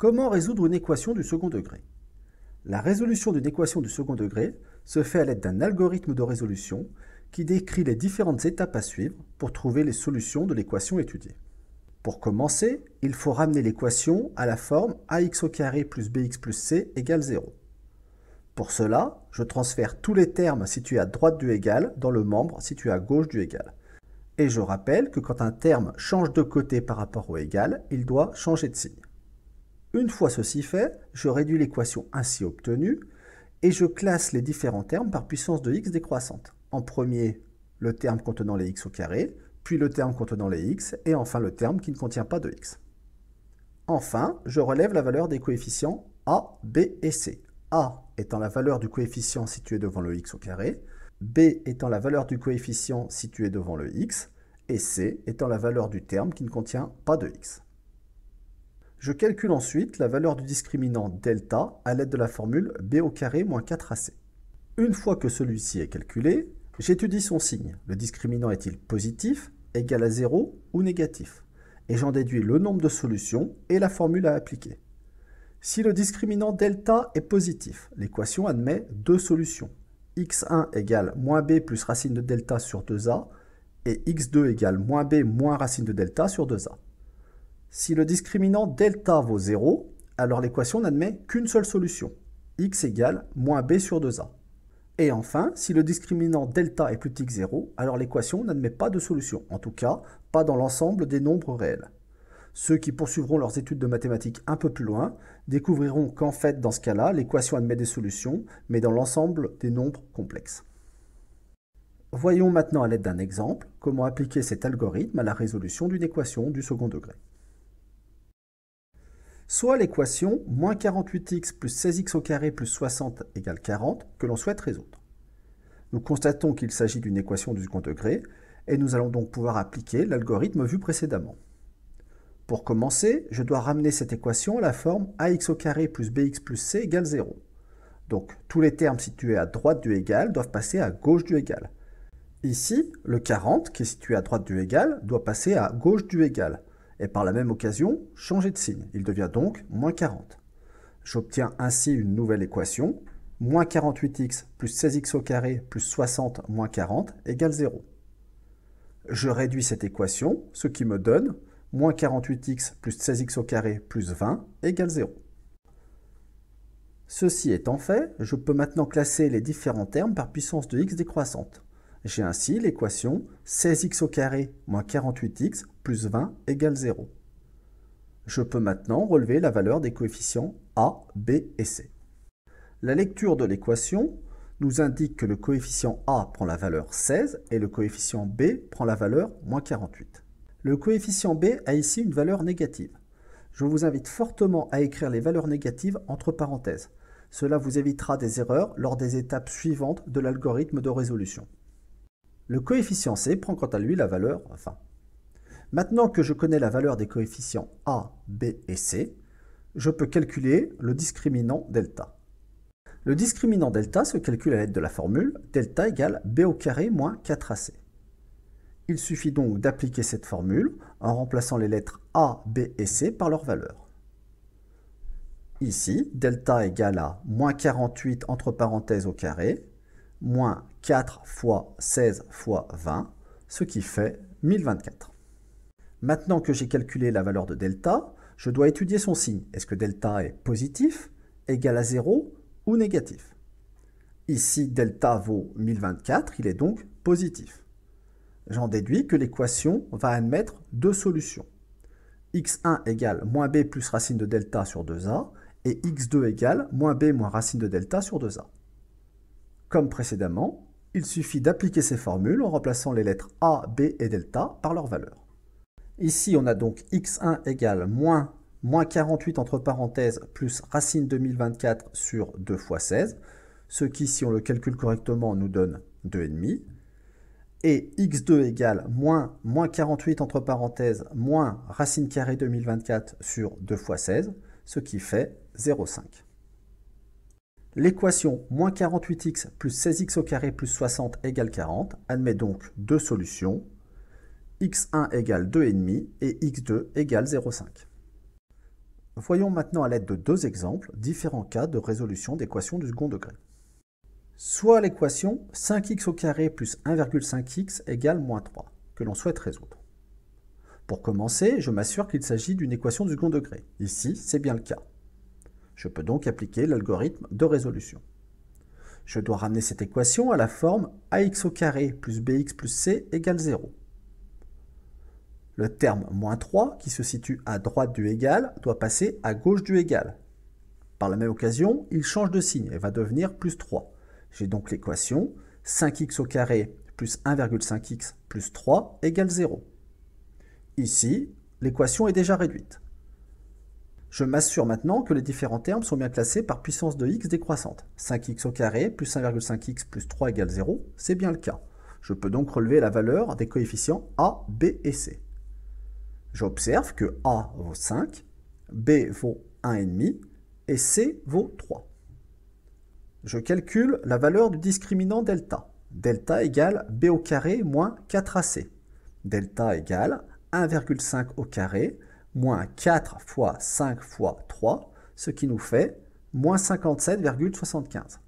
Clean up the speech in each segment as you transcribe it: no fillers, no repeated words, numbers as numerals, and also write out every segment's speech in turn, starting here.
Comment résoudre une équation du second degré? La résolution d'une équation du second degré se fait à l'aide d'un algorithme de résolution qui décrit les différentes étapes à suivre pour trouver les solutions de l'équation étudiée. Pour commencer, il faut ramener l'équation à la forme ax au carré plus bx plus c égale 0. Pour cela, je transfère tous les termes situés à droite du égal dans le membre situé à gauche du égal. Et je rappelle que quand un terme change de côté par rapport au égal, il doit changer de signe. Une fois ceci fait, je réduis l'équation ainsi obtenue et je classe les différents termes par puissance de x décroissante. En premier, le terme contenant les x au carré, puis le terme contenant les x, et enfin le terme qui ne contient pas de x. Enfin, je relève la valeur des coefficients a, b et c. A étant la valeur du coefficient situé devant le x au carré, b étant la valeur du coefficient situé devant le x, et c étant la valeur du terme qui ne contient pas de x. Je calcule ensuite la valeur du discriminant delta à l'aide de la formule b au carré moins 4ac. Une fois que celui-ci est calculé, j'étudie son signe. Le discriminant est-il positif, égal à 0 ou négatif? Et j'en déduis le nombre de solutions et la formule à appliquer. Si le discriminant delta est positif, l'équation admet deux solutions. x1 égale moins b plus racine de delta sur 2a et x2 égale moins b moins racine de delta sur 2a. Si le discriminant delta vaut 0, alors l'équation n'admet qu'une seule solution, x égale moins b sur 2a. Et enfin, si le discriminant delta est plus petit que 0, alors l'équation n'admet pas de solution, en tout cas pas dans l'ensemble des nombres réels. Ceux qui poursuivront leurs études de mathématiques un peu plus loin découvriront qu'en fait, dans ce cas-là, l'équation admet des solutions, mais dans l'ensemble des nombres complexes. Voyons maintenant à l'aide d'un exemple comment appliquer cet algorithme à la résolution d'une équation du second degré. Soit l'équation moins 48x plus 16x au carré plus 60 égale 40 que l'on souhaite résoudre. Nous constatons qu'il s'agit d'une équation du second degré et nous allons donc pouvoir appliquer l'algorithme vu précédemment. Pour commencer, je dois ramener cette équation à la forme ax au carré plus bx plus c égale 0. Donc tous les termes situés à droite du égal doivent passer à gauche du égal. Ici, le 40 qui est situé à droite du égal doit passer à gauche du égal. Et par la même occasion, changer de signe. Il devient donc moins 40. J'obtiens ainsi une nouvelle équation, moins 48x plus 16x au carré plus 60 moins 40 égale 0. Je réduis cette équation, ce qui me donne moins 48x plus 16x au carré plus 20 égale 0. Ceci étant fait, je peux maintenant classer les différents termes par puissance de x décroissante. J'ai ainsi l'équation 16x au carré moins 48x plus 20 égale 0. Je peux maintenant relever la valeur des coefficients a, b et c. La lecture de l'équation nous indique que le coefficient a prend la valeur 16 et le coefficient b prend la valeur moins 48. Le coefficient b a ici une valeur négative. Je vous invite fortement à écrire les valeurs négatives entre parenthèses. Cela vous évitera des erreurs lors des étapes suivantes de l'algorithme de résolution. Le coefficient c prend quant à lui la valeur 20. Maintenant que je connais la valeur des coefficients a, b et c, je peux calculer le discriminant delta. Le discriminant delta se calcule à l'aide de la formule delta égale b au carré moins 4ac. Il suffit donc d'appliquer cette formule en remplaçant les lettres a, b et c par leur valeur. Ici, delta égale à moins 48 entre parenthèses au carré, moins 4 fois 16 fois 20, ce qui fait 1024. Maintenant que j'ai calculé la valeur de delta, je dois étudier son signe. Est-ce que delta est positif, égal à 0 ou négatif? Ici, delta vaut 1024, il est donc positif. J'en déduis que l'équation va admettre deux solutions. x1 égale moins b plus racine de delta sur 2a et x2 égale moins b moins racine de delta sur 2a. Comme précédemment, il suffit d'appliquer ces formules en remplaçant les lettres a, b et delta par leur valeur. Ici, on a donc x1 égale moins 48 entre parenthèses plus racine de 1024 sur 2 fois 16, ce qui, si on le calcule correctement, nous donne 2,5. Et x2 égale moins 48 entre parenthèses moins racine carrée de 1024 sur 2 fois 16, ce qui fait 0,5. L'équation moins 48x plus 16x au carré plus 60 égale 40 admet donc deux solutions, x1 égale 2,5 et x2 égale 0,5. Voyons maintenant à l'aide de deux exemples différents cas de résolution d'équations du second degré. Soit l'équation 5x au carré plus 1,5x égale moins 3, que l'on souhaite résoudre. Pour commencer, je m'assure qu'il s'agit d'une équation du second degré. Ici, c'est bien le cas. Je peux donc appliquer l'algorithme de résolution. Je dois ramener cette équation à la forme ax au carré plus bx plus c égale 0. Le terme moins 3, qui se situe à droite du égal, doit passer à gauche du égal. Par la même occasion, il change de signe et va devenir plus 3. J'ai donc l'équation 5x au carré plus 1,5x plus 3 égale 0. Ici, l'équation est déjà réduite. Je m'assure maintenant que les différents termes sont bien classés par puissance de x décroissante. 5x au carré plus 1,5x plus 3 égale 0, c'est bien le cas. Je peux donc relever la valeur des coefficients a, b et c. J'observe que a vaut 5, b vaut 1,5 et c vaut 3. Je calcule la valeur du discriminant delta. Delta égale b au carré moins 4ac. Delta égale 1,5 au carré moins 4 fois 5 fois 3, ce qui nous fait moins 57,75.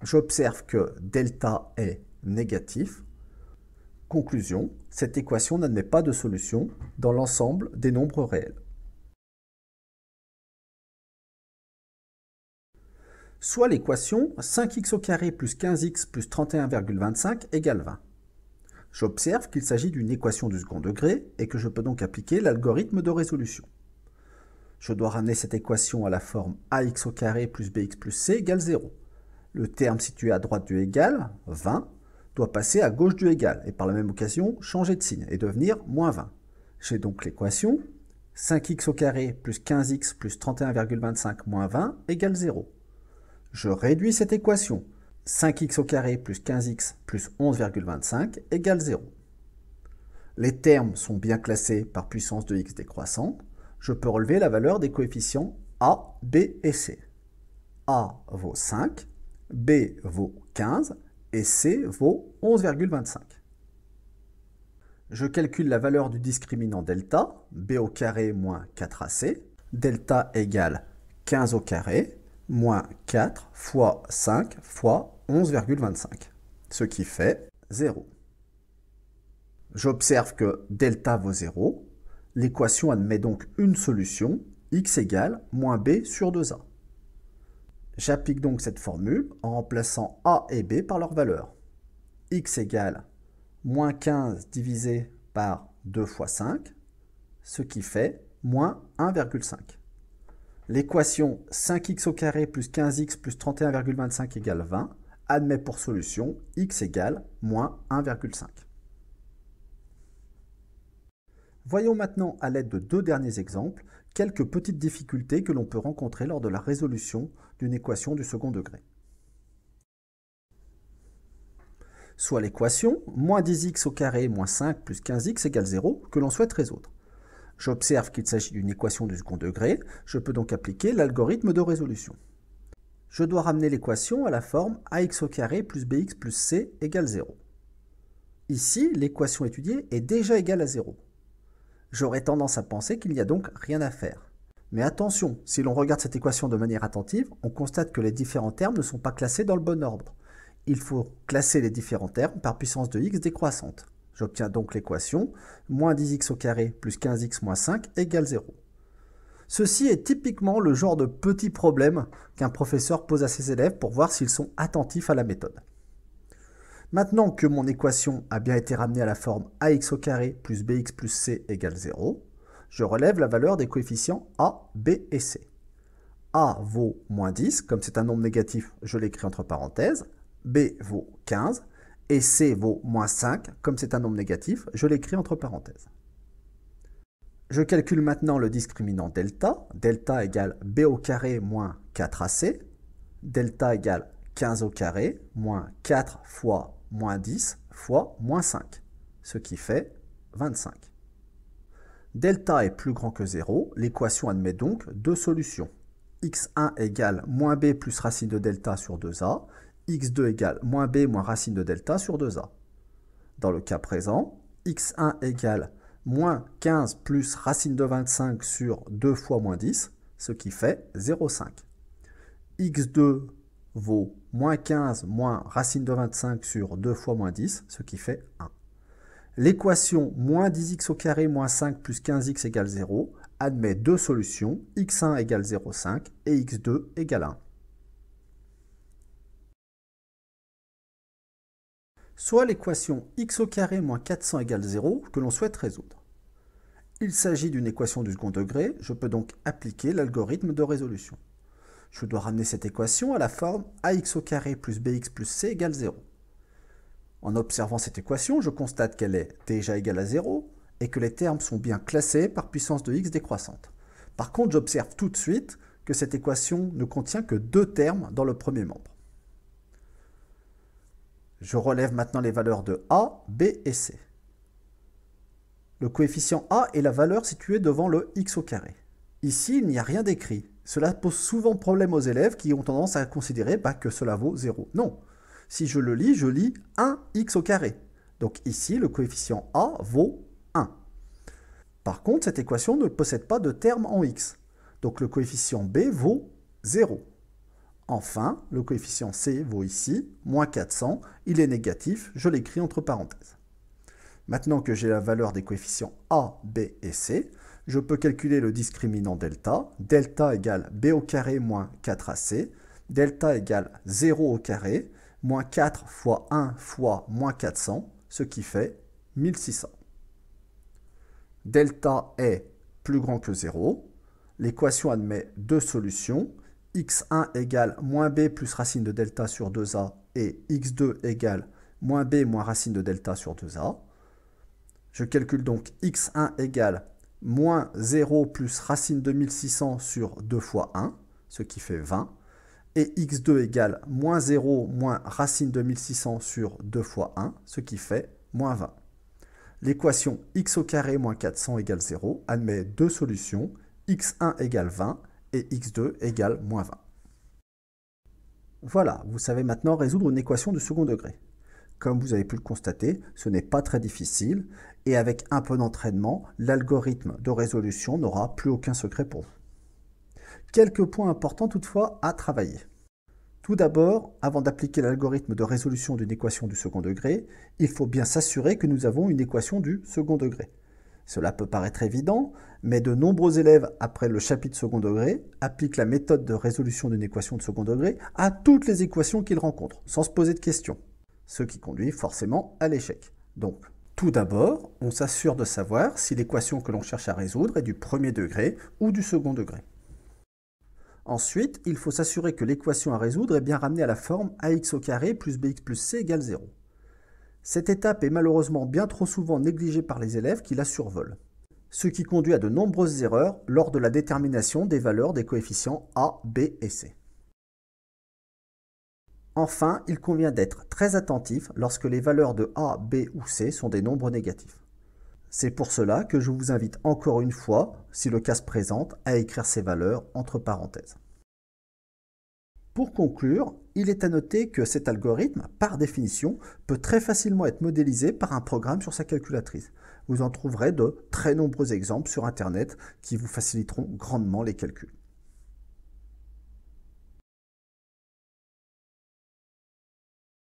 J'observe que delta est négatif. Conclusion, cette équation n'admet pas de solution dans l'ensemble des nombres réels. Soit l'équation 5x au carré plus 15x plus 31,25 égale 20. J'observe qu'il s'agit d'une équation du second degré et que je peux donc appliquer l'algorithme de résolution. Je dois ramener cette équation à la forme ax au carré plus bx plus c égale 0. Le terme situé à droite du égal, 20, doit passer à gauche du égal et par la même occasion changer de signe et devenir moins 20. J'ai donc l'équation 5x au carré plus 15x plus 31,25 moins 20 égale 0. Je réduis cette équation. 5x au carré plus 15x plus 11,25 égale 0. Les termes sont bien classés par puissance de x décroissante. Je peux relever la valeur des coefficients a, b et c. a vaut 5, b vaut 15 et c vaut 11,25. Je calcule la valeur du discriminant delta, b au carré moins 4ac. Delta égale 15 au carré moins 4 fois 5 fois 11,25, ce qui fait 0. J'observe que delta vaut 0. L'équation admet donc une solution, x égale moins b sur 2a. J'applique donc cette formule en remplaçant a et b par leur valeur. X égale moins 15 divisé par 2 fois 5, ce qui fait moins 1,5. L'équation 5x au carré plus 15x plus 31,25 égale 20 admet pour solution x égale moins 1,5. Voyons maintenant à l'aide de deux derniers exemples quelques petites difficultés que l'on peut rencontrer lors de la résolution d'une équation du second degré. Soit l'équation moins 10x au carré moins 5 plus 15x égale 0 que l'on souhaite résoudre. J'observe qu'il s'agit d'une équation du second degré, je peux donc appliquer l'algorithme de résolution. Je dois ramener l'équation à la forme ax au carré plus bx plus c égale 0. Ici, l'équation étudiée est déjà égale à 0. J'aurais tendance à penser qu'il n'y a donc rien à faire. Mais attention, si l'on regarde cette équation de manière attentive, on constate que les différents termes ne sont pas classés dans le bon ordre. Il faut classer les différents termes par puissance de x décroissante. J'obtiens donc l'équation moins 10x au carré plus 15x moins 5 égale 0. Ceci est typiquement le genre de petit problème qu'un professeur pose à ses élèves pour voir s'ils sont attentifs à la méthode. Maintenant que mon équation a bien été ramenée à la forme ax au carré plus bx plus c égale 0, je relève la valeur des coefficients a, b et c. A vaut moins 10, comme c'est un nombre négatif, je l'écris entre parenthèses. B vaut 15 et c vaut moins 5, comme c'est un nombre négatif, je l'écris entre parenthèses. Je calcule maintenant le discriminant delta. Delta égale b au carré moins 4ac. Delta égale 15 au carré moins 4 fois moins 10 fois moins 5, ce qui fait 25. Delta est plus grand que 0, l'équation admet donc deux solutions. x1 égale moins b plus racine de delta sur 2a, x2 égale moins b moins racine de delta sur 2a. Dans le cas présent, x1 égale moins 15 plus racine de 25 sur 2 fois moins 10, ce qui fait 0,5. x2 vaut moins 15 moins racine de 25 sur 2 fois moins 10, ce qui fait 1. L'équation moins 10x au carré moins 5 plus 15x égale 0 admet deux solutions, x1 égale 0,5 et x2 égale 1. Soit l'équation x au carré moins 400 égale 0 que l'on souhaite résoudre. Il s'agit d'une équation du second degré, je peux donc appliquer l'algorithme de résolution. Je dois ramener cette équation à la forme ax au carré plus bx plus c égale 0. En observant cette équation, je constate qu'elle est déjà égale à 0 et que les termes sont bien classés par puissance de x décroissante. Par contre, j'observe tout de suite que cette équation ne contient que deux termes dans le premier membre. Je relève maintenant les valeurs de a, b et c. Le coefficient a est la valeur située devant le x au carré. Ici, il n'y a rien d'écrit. Cela pose souvent problème aux élèves qui ont tendance à considérer que cela vaut 0. Non. Si je lis 1x au carré. Donc ici, le coefficient a vaut 1. Par contre, cette équation ne possède pas de terme en x. Donc le coefficient b vaut 0. Enfin, le coefficient c vaut ici, moins 400. Il est négatif, je l'écris entre parenthèses. Maintenant que j'ai la valeur des coefficients a, b et c, je peux calculer le discriminant delta. Delta égale b au carré moins 4ac. Delta égale 0 au carré, moins 4 fois 1 fois moins 400, ce qui fait 1600. Delta est plus grand que 0. L'équation admet deux solutions. x1 égale moins b plus racine de delta sur 2a et x2 égale moins b moins racine de delta sur 2a. Je calcule donc x1 égale moins 0 plus racine de 1600 sur 2 fois 1, ce qui fait 20. Et x2 égale moins 0 moins racine de 1600 sur 2 fois 1, ce qui fait moins 20. L'équation x au carré moins 400 égale 0 admet deux solutions, x1 égale 20 et x2 égale moins 20. Voilà, vous savez maintenant résoudre une équation du second degré. Comme vous avez pu le constater, ce n'est pas très difficile et avec un peu d'entraînement, l'algorithme de résolution n'aura plus aucun secret pour vous. Quelques points importants toutefois à travailler. Tout d'abord, avant d'appliquer l'algorithme de résolution d'une équation du second degré, il faut bien s'assurer que nous avons une équation du second degré. Cela peut paraître évident, mais de nombreux élèves, après le chapitre second degré, appliquent la méthode de résolution d'une équation de second degré à toutes les équations qu'ils rencontrent, sans se poser de questions. Ce qui conduit forcément à l'échec. Donc, tout d'abord, on s'assure de savoir si l'équation que l'on cherche à résoudre est du premier degré ou du second degré. Ensuite, il faut s'assurer que l'équation à résoudre est bien ramenée à la forme ax au carré plus bx plus c égale 0. Cette étape est malheureusement bien trop souvent négligée par les élèves qui la survolent, ce qui conduit à de nombreuses erreurs lors de la détermination des valeurs des coefficients a, b et c. Enfin, il convient d'être très attentif lorsque les valeurs de a, b ou c sont des nombres négatifs. C'est pour cela que je vous invite encore une fois, si le cas se présente, à écrire ces valeurs entre parenthèses. Pour conclure, il est à noter que cet algorithme, par définition, peut très facilement être modélisé par un programme sur sa calculatrice. Vous en trouverez de très nombreux exemples sur Internet qui vous faciliteront grandement les calculs.